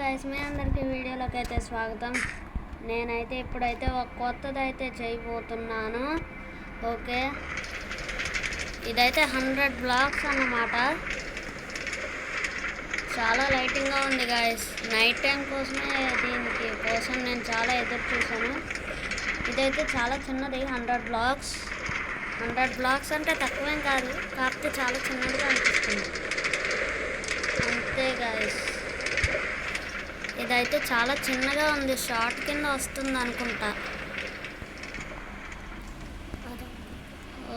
Guys, మీ అందరికీ వీడియోలోకి అయితే స్వాగతం. నేనైతే ఇప్పుడైతే ఒక కొత్తది అయితే చేయబోతున్నాను. ఓకే, ఇదైతే 100 బ్లాక్స్ అన్నమాట. చాలా లైటింగ్గా ఉంది గైస్. నైట్ టైం కోసమే దీనికి నేను చాలా ఎదురు చూసాను. ఇదైతే చాలా చిన్నది, 100 బ్లాక్స్ అంటే తక్కువేం కాదు, కాకపోతే చాలా చిన్నదిగా అనిపిస్తుంది అంతే గైస్. ఇదైతే చాలా చిన్నగా ఉంది, షార్ట్ కింద వస్తుంది అనుకుంటా.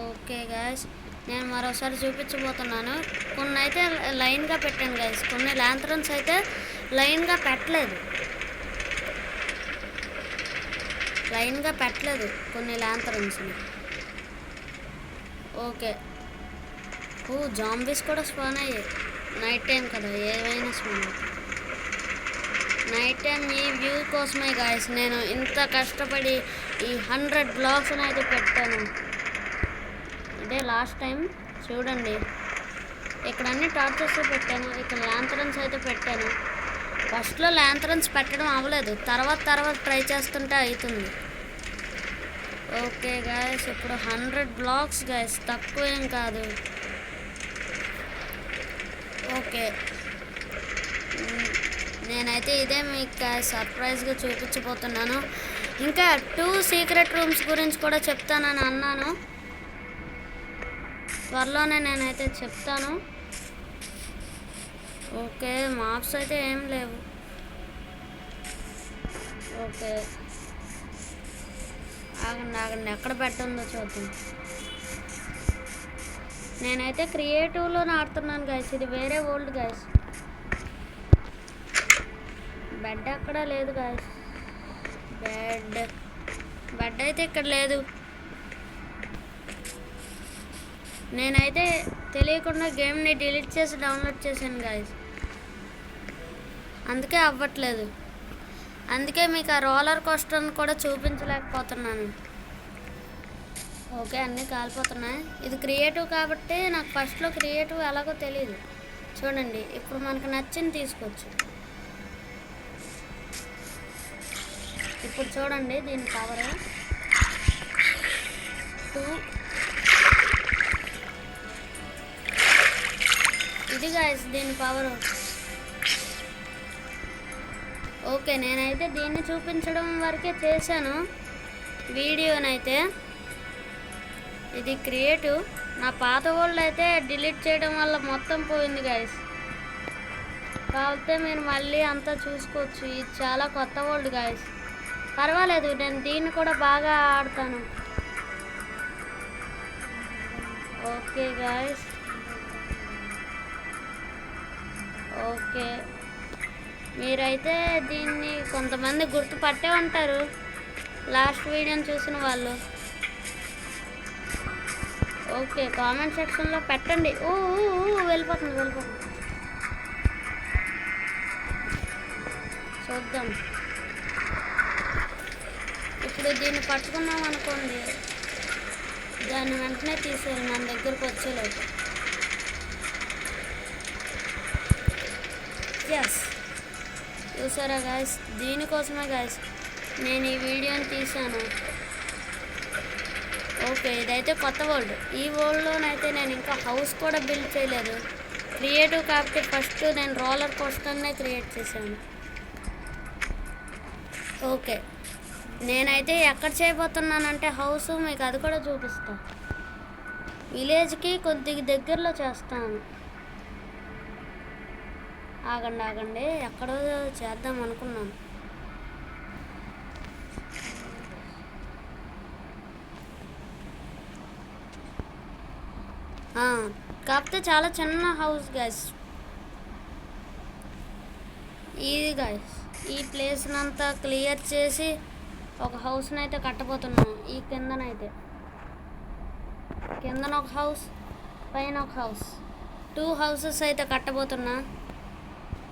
ఓకే గైస్, నేను మరోసారి చూపించబోతున్నాను. కొన్ని అయితే లైన్గా పెట్టాను గైస్, కొన్ని ల్యాంతరన్స్ అయితే లైన్గా పెట్టలేదు కొన్ని ల్యాంతరన్స్ని. ఓకే, జాంబీస్ కూడా స్పాన్ అయ్యాయి. నైట్ టైం కదా, ఏవైనా స్పాన్ అయ్యాయి. నైట్ టైం ఈ వ్యూ కోసమే గాయస్ నేను ఇంత కష్టపడి ఈ 100 బ్లాక్స్ని అయితే పెట్టాను. ఇదే లాస్ట్ టైం చూడండి. ఇక్కడ అన్ని టార్చర్స్ పెట్టాను, ఇక్కడ ల్యాంతరన్స్ అయితే పెట్టాను. ఫస్ట్లో ల్యాంతరన్స్ పెట్టడం అవ్వలేదు, తర్వాత ట్రై చేస్తుంటే అవుతుంది. ఓకే గాయస్, ఇప్పుడు 100 బ్లాక్స్ గాయస్, తక్కువేం కాదు. ఓకే, నేనైతే ఇదే మీకు సర్ప్రైజ్గా చూపించబోతున్నాను. ఇంకా 2 సీక్రెట్ రూమ్స్ గురించి కూడా చెప్తానని అన్నాను, త్వరలోనే నేనైతే చెప్తాను. ఓకే, మాప్స్ అయితే ఏం లేవు. ఓకే, ఆగండి ఎక్కడ పెట్టందో చూద్దాం. నేనైతే క్రియేటివ్లోనే ఆడుతున్నాను గైస్, ఇది వేరే వరల్డ్ గైస్. బెడ్ అక్కడ లేదు గాయస్, బెడ్ అయితే ఇక్కడ లేదు. నేనైతే తెలియకుండా గేమ్ని డిలీట్ చేసి డౌన్లోడ్ చేశాను గాయస్, అందుకే అవ్వట్లేదు. అందుకే మీకు ఆ రోలర్ కోస్టర్ని కూడా చూపించలేకపోతున్నాను. ఓకే, అన్నీ కాలిపోతున్నాయి. ఇది క్రియేటివ్ కాబట్టి నాకు ఫస్ట్లో క్రియేటివ్ ఎలాగో తెలియదు. చూడండి, ఇప్పుడు మనకు నచ్చింది తీసుకోవచ్చు. ఇప్పుడు చూడండి, దీని పవర్ 2. ఇది గాయస్ దీని పవర్. ఓకే, నేనైతే దీన్ని చూపించడం వరకే చేశాను వీడియోనైతే. ఇది క్రియేటివ్. నా పాత వరల్డ్ అయితే డిలీట్ చేయడం వల్ల మొత్తం పోయింది గాయస్. కాకపోతే మీరు మళ్ళీ అంతా చూసుకోవచ్చు. ఇది చాలా కొత్త వరల్డ్ గాయస్, పర్వాలేదు. నేను దీన్ని కూడా బాగా ఆడతాను. ఓకే గాయస్, ఓకే, మీరైతే దీన్ని కొంతమంది గుర్తుపట్టే ఉంటారు, లాస్ట్ వీడియోని చూసిన వాళ్ళు. ఓకే, కామెంట్ సెక్షన్లో పెట్టండి. వెళ్ళిపోతుంది. చూద్దాం. ఇప్పుడు దీన్ని పట్టుకున్నాం అనుకోండి, దాన్ని వెంటనే తీసేయాలి మన దగ్గరకు వచ్చేలోపు. ఎస్, చూసారా గాయస్, దీనికోసమే గాయస్ నేను ఈ వీడియోని తీసాను. ఓకే, ఇదైతే కొత్త వరల్డ్. ఈ వరల్డ్లోనైతే నేను ఇంకా హౌస్ కూడా బిల్డ్ చేయలేదు. క్రియేటివ్ కాబట్టి ఫస్ట్ నేను రోలర్ కోస్టర్నే క్రియేట్ చేశాను. ఓకే, నేనైతే ఎక్కడ చేయబోతున్నానంటే హౌస్ మీకు అది కూడా చూపిస్తాను. విలేజ్కి కొద్దిగా దగ్గరలో చేస్తాను. ఆగండి, ఎక్కడో చేద్దాం అనుకున్నాను. కాకపోతే చాలా చిన్న హౌస్ గైస్ ఇది గైస్. ఈ ప్లేస్నంతా క్లియర్ చేసి ఒక హౌస్ని అయితే కట్టబోతున్నాను. ఈ కిందన ఒక హౌస్, పైన ఒక హౌస్, 2 హౌసెస్ అయితే కట్టబోతున్నా.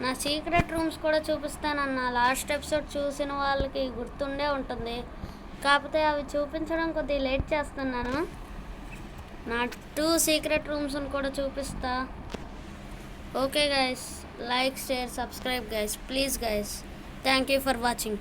నా సీక్రెట్ రూమ్స్ కూడా చూపిస్తానన్న లాస్ట్ ఎపిసోడ్ చూసిన వాళ్ళకి గుర్తుండే ఉంటుంది, కాకపోతే అవి చూపించడం కొద్దిగా లేట్ చేస్తున్నాను. నా 2 సీక్రెట్ రూమ్స్ని కూడా చూపిస్తా. Okay guys, like share subscribe guys please guys thank you for watching.